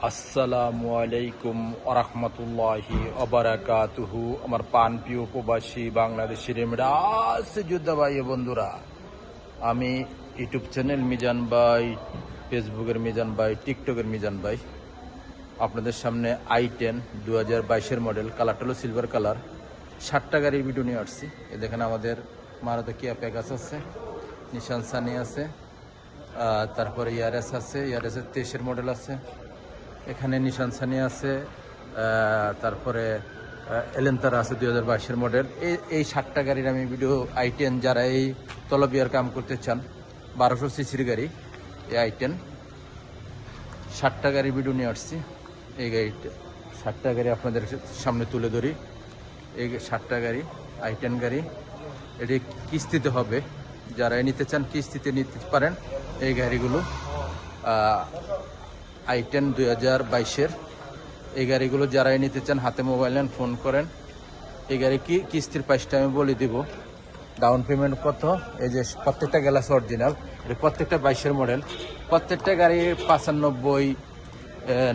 আসসালামু আলাইকুম আরহামতুল্লাহি আবারাকাতুহু। আমার পান প্রিয় প্রবাসী বাংলাদেশি রেমেডা যোদ্ধা ভাই বন্ধুরা, আমি ইউটিউব চ্যানেল মিজান ভাই, ফেসবুকের মিজান ভাই, টিকটকের মিজান ভাই আপনাদের সামনে i10 2022 মডেল, কালারটা হলো সিলভার কালার, 60টা গাড়ির ভিডিও নিয়ে আসছি। এ দেখেন আমাদের মারুতি কিয়া প্যাগাস আছে, নিশান সানি আছে, তারপরে ইয়ারেস আছে, ইয়ারেসের 23 মডেল আছে, এখানে নিশান সানি আছে, তারপরে এলেন্তারা আছে 2022 মডেল। এই 60টা গাড়ির আমি ভিডিও i10, যারা এই তলবিয়ার কাম করতে চান, 1200 সিসির গাড়ি, এই i10 60টা গাড়ি ভিডিও নিয়ে আসছি। এই গাড়িটা 60টা গাড়ি আপনাদের সামনে তুলে ধরি। এই 60টা গাড়ি i10 গাড়ি, এটি কিস্তিতে হবে, যারা নিতে চান কিস্তিতে নিতে পারেন। এই গাড়িগুলো i10 2022 এই গাড়িগুলো যারাই নিতে চান হাতে মোবাইল নেন, ফোন করেন। এই গাড়ি কিস্তির প্রাইসটা আমি বলে দিব। ডাউন পেমেন্ট কত? এই যে প্রত্যেকটা গ্যালাক্সি অরিজিনাল, প্রত্যেকটা 22 মডেল, প্রত্যেকটা গাড়ি 95,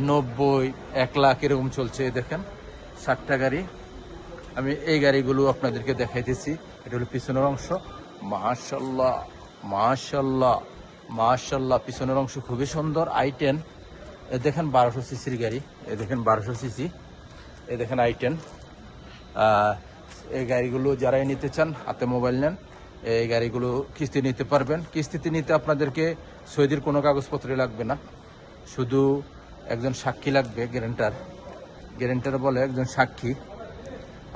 90, 1 লাখ এরকম চলছে। দেখেন 60টা গাড়ি, আমি এই গাড়িগুলো আপনাদেরকে দেখাইতেছি। এটা হলো পিছনের অংশ। মাশাআল্লাহ মাশাআল্লাহ মাশাআল্লাহ, পিছনের অংশ খুবই সুন্দর। i10 দেখেন 1200 সিসির গাড়ি, এ দেখেন 1200 সিসি, এ দেখেন i10। এই গাড়িগুলো যারাই নিতে চান হাতে মোবাইল নেন, এই গাড়িগুলো কিস্তি নিতে পারবেন। কিস্তিতে নিতে আপনাদেরকে সৌদির কোনো কাগজপত্র লাগবে না, শুধু একজন সাক্ষী লাগবে, গ্যারেন্টার বলে একজন সাক্ষী।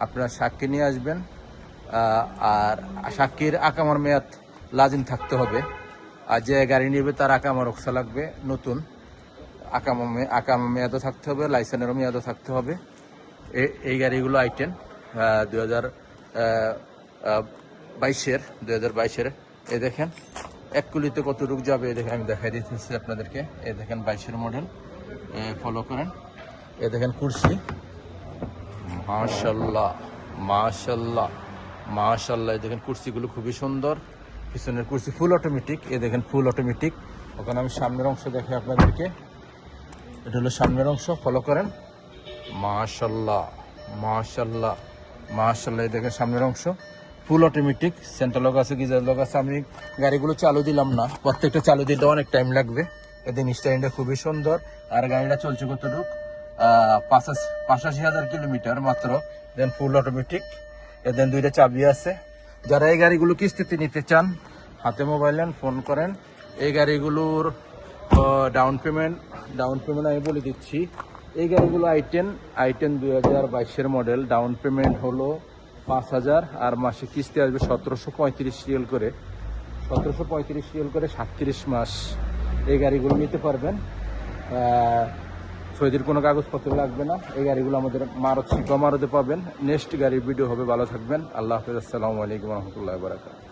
আপনারা সাক্ষী নিয়ে আসবেন, আর সাক্ষীর আকামার মেয়াদ লাজিম থাকতে হবে। আর যে গাড়ি নেবে তার আকামা রক্সা লাগবে, নতুন আকামা মেয়াদও থাকতে হবে, লাইসেন্সেরও মেয়াদও থাকতে হবে। এই গাড়িগুলো i10 2022-এর। এ দেখেন এক কুলিতে কত রূপ যাবে, এ দেখেন আমি দেখাই দিতেছি আপনাদেরকে। এ দেখেন 22 মডেল, ফলো করেন। এ দেখেন কুরসি, মাশাআল্লাহ মাশাআল্লাহ মাশাআল্লাহ। এই দেখেন কুরসিগুলো খুবই সুন্দর, পিছনের কুরসি ফুল অটোমেটিক। এ দেখেন ফুল অটোমেটিক। ওখানে আমি সামনের অংশ দেখাই আপনাদেরকে। এটা হলো সামনের অংশ, ফলো করেন। মাশাআল্লাহ মাশাআল্লাহ মাশাআল্লাহ। এই দেখেন সামনের অংশ ফুল অটোমেটিক, সেন্টার লক আছে, গিজার লক আছে। আমি গাড়িগুলো চালু দিলাম না, প্রত্যেকটা চালু দিতে অনেক টাইম লাগবে। এদিন স্টাইলটা খুবই সুন্দর। আর গাড়িটা চলছে কতটুক? 85,000 কিলোমিটার মাত্র। দেন ফুল অটোমেটিক, এদিন 2টা চাবি আছে। যারা এই গাড়িগুলো কিস্তিতে নিতে চান হাতে মোবাইল নেন, ফোন করেন। এই গাড়িগুলোর ডাউন পেমেন্ট আমি বলে দিচ্ছি। এই গাড়িগুলো i10 2022 মডেল, ডাউন পেমেন্ট হলো 5,000, আর মাসে কিস্তি আসবে 1735 রিয়াল করে, 37 মাস। এই গাড়িগুলো নিতে পারবেন, সৌদির কোনো কাগজপত্র লাগবে না। এই গাড়িগুলো আমাদের মারুতি পাবেন। নেক্সট গাড়ির ভিডিও হবে, ভালো থাকবেন। আল্লাহ হাফেজ, আসসালামু আলাইকুম রহমতুল্লাহ বারাকাতুহু।